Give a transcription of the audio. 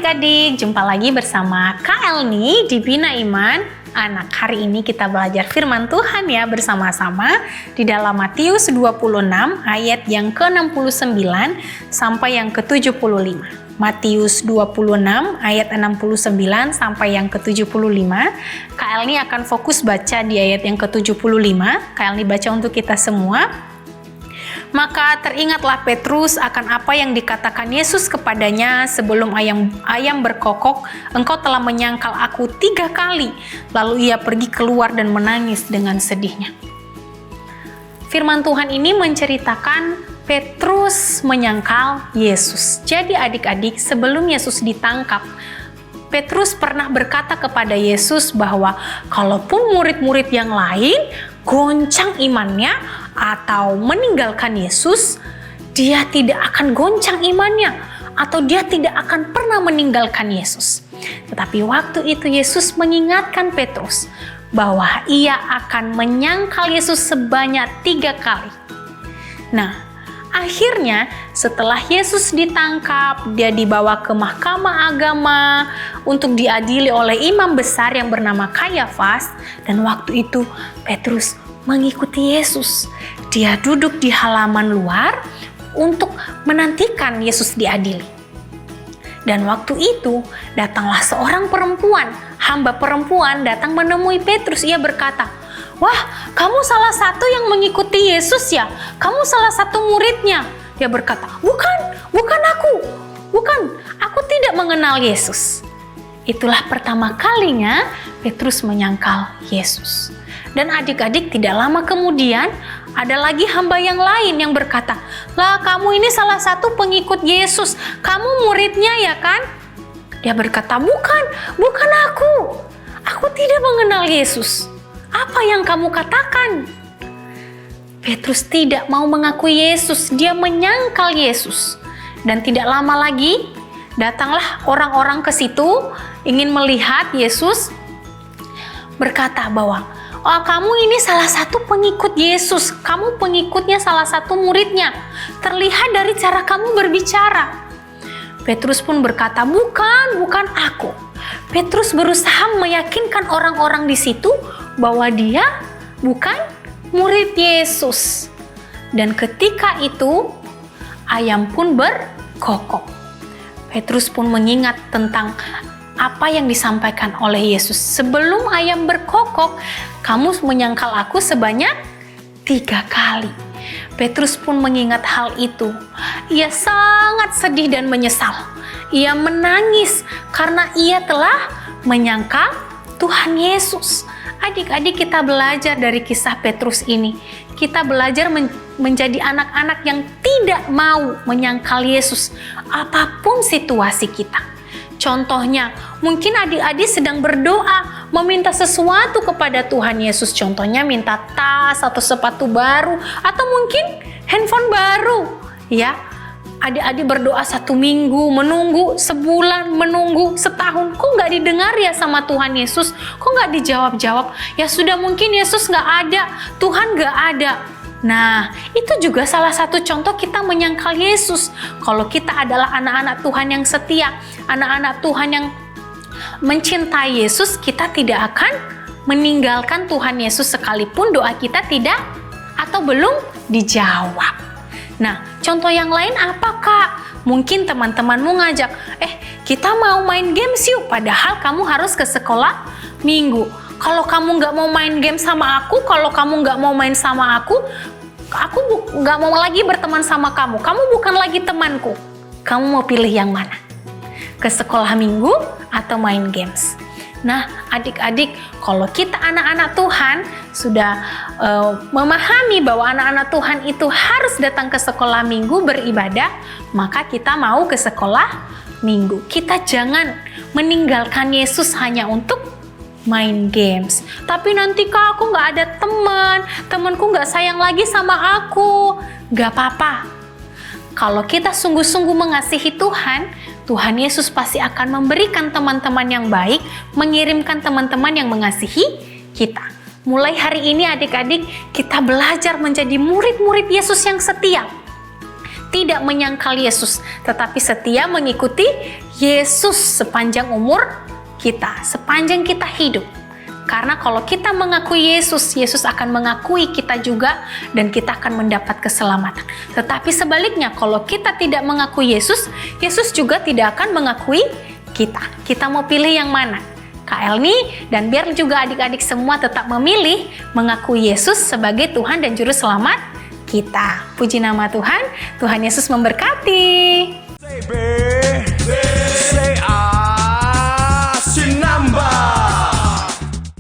adik-adik, jumpa lagi bersama Kak Elni di Bina Iman Anak. Hari ini kita belajar firman Tuhan ya bersama-sama di dalam Matius 26 ayat yang ke-69 sampai yang ke-75. Matius 26 ayat 69 sampai yang ke-75. Kak Elni akan fokus baca di ayat yang ke-75. Kak Elni baca untuk kita semua. Maka teringatlah Petrus akan apa yang dikatakan Yesus kepadanya sebelum ayam berkokok, engkau telah menyangkal aku 3 kali. Lalu ia pergi keluar dan menangis dengan sedihnya. Firman Tuhan ini menceritakan Petrus menyangkal Yesus. Jadi adik-adik, sebelum Yesus ditangkap, Petrus pernah berkata kepada Yesus bahwa kalaupun murid-murid yang lain goncang imannya atau meninggalkan Yesus, dia tidak akan goncang imannya atau dia tidak akan pernah meninggalkan Yesus. Tetapi waktu itu Yesus mengingatkan Petrus bahwa ia akan menyangkal Yesus sebanyak 3 kali. Nah, akhirnya setelah Yesus ditangkap, dia dibawa ke mahkamah agama untuk diadili oleh imam besar yang bernama Kayafas. Dan waktu itu Petrus mengikuti Yesus. Dia duduk di halaman luar untuk menantikan Yesus diadili. Dan waktu itu datanglah seorang perempuan, hamba perempuan datang menemui Petrus. Ia berkata, "Wah, kamu salah satu yang mengikuti Yesus ya? Kamu salah satu muridnya." Dia berkata, bukan aku. Bukan, aku tidak mengenal Yesus." Itulah pertama kalinya Petrus menyangkal Yesus. Dan adik-adik, tidak lama kemudian ada lagi hamba yang lain yang berkata, "Lah, kamu ini salah satu pengikut Yesus. Kamu muridnya ya kan?" Dia berkata, bukan aku. Aku tidak mengenal Yesus. Apa yang kamu katakan?" Petrus tidak mau mengakui Yesus. Dia menyangkal Yesus. Dan tidak lama lagi datanglah orang-orang ke situ ingin melihat Yesus, berkata bahwa, "Oh, kamu ini salah satu pengikut Yesus. Kamu pengikutnya, salah satu muridnya. Terlihat dari cara kamu berbicara." Petrus pun berkata, bukan aku. Petrus berusaha meyakinkan orang-orang di situ bahwa dia bukan murid Yesus. Dan ketika itu ayam pun berkokok. Petrus pun mengingat tentang apa yang disampaikan oleh Yesus. "Sebelum ayam berkokok, kamu menyangkal aku sebanyak 3 kali." Petrus pun mengingat hal itu. Ia sangat sedih dan menyesal. Ia menangis karena ia telah menyangkal Tuhan Yesus. Adik-adik, kita belajar dari kisah Petrus ini. Kita belajar menjadi anak-anak yang tidak mau menyangkal Yesus apapun situasi kita. Contohnya, mungkin adik-adik sedang berdoa meminta sesuatu kepada Tuhan Yesus. Contohnya minta tas atau sepatu baru atau mungkin handphone baru. Ya, adik-adik berdoa 1 minggu, menunggu sebulan, menunggu setahun. Kok nggak didengar ya sama Tuhan Yesus? Kok nggak dijawab-jawab? Ya sudah, mungkin Yesus nggak ada, Tuhan nggak ada. Nah, itu juga salah satu contoh kita menyangkal Yesus. Kalau kita adalah anak-anak Tuhan yang setia, anak-anak Tuhan yang mencintai Yesus, kita tidak akan meninggalkan Tuhan Yesus sekalipun doa kita tidak atau belum dijawab. Nah, contoh yang lain apa, Kak? Mungkin teman-temanmu ngajak, kita mau main games yuk, padahal kamu harus ke sekolah minggu. Kalau kamu nggak mau main game sama aku, kalau kamu nggak mau main sama aku nggak mau lagi berteman sama kamu. Kamu bukan lagi temanku. Kamu mau pilih yang mana? Ke sekolah minggu atau main games? Nah, adik-adik, kalau kita anak-anak Tuhan sudah memahami bahwa anak-anak Tuhan itu harus datang ke sekolah minggu beribadah, maka kita mau ke sekolah minggu. Kita jangan meninggalkan Yesus hanya untuk main games. Tapi nanti, Kak, aku nggak ada temanku nggak sayang lagi sama aku. Nggak apa-apa. Kalau kita sungguh-sungguh mengasihi Tuhan, Tuhan Yesus pasti akan memberikan teman-teman yang baik, mengirimkan teman-teman yang mengasihi kita. Mulai hari ini adik-adik, kita belajar menjadi murid-murid Yesus yang setia. tidak menyangkal Yesus, tetapi setia mengikuti Yesus sepanjang umur kita, sepanjang kita hidup. Karena kalau kita mengakui Yesus, Yesus akan mengakui kita juga dan kita akan mendapat keselamatan. Tetapi sebaliknya, kalau kita tidak mengakui Yesus, Yesus juga tidak akan mengakui kita. Kita mau pilih yang mana? Kak Elni dan biar juga adik-adik semua tetap memilih mengakui Yesus sebagai Tuhan dan Juru Selamat kita. Puji nama Tuhan, Tuhan Yesus memberkati.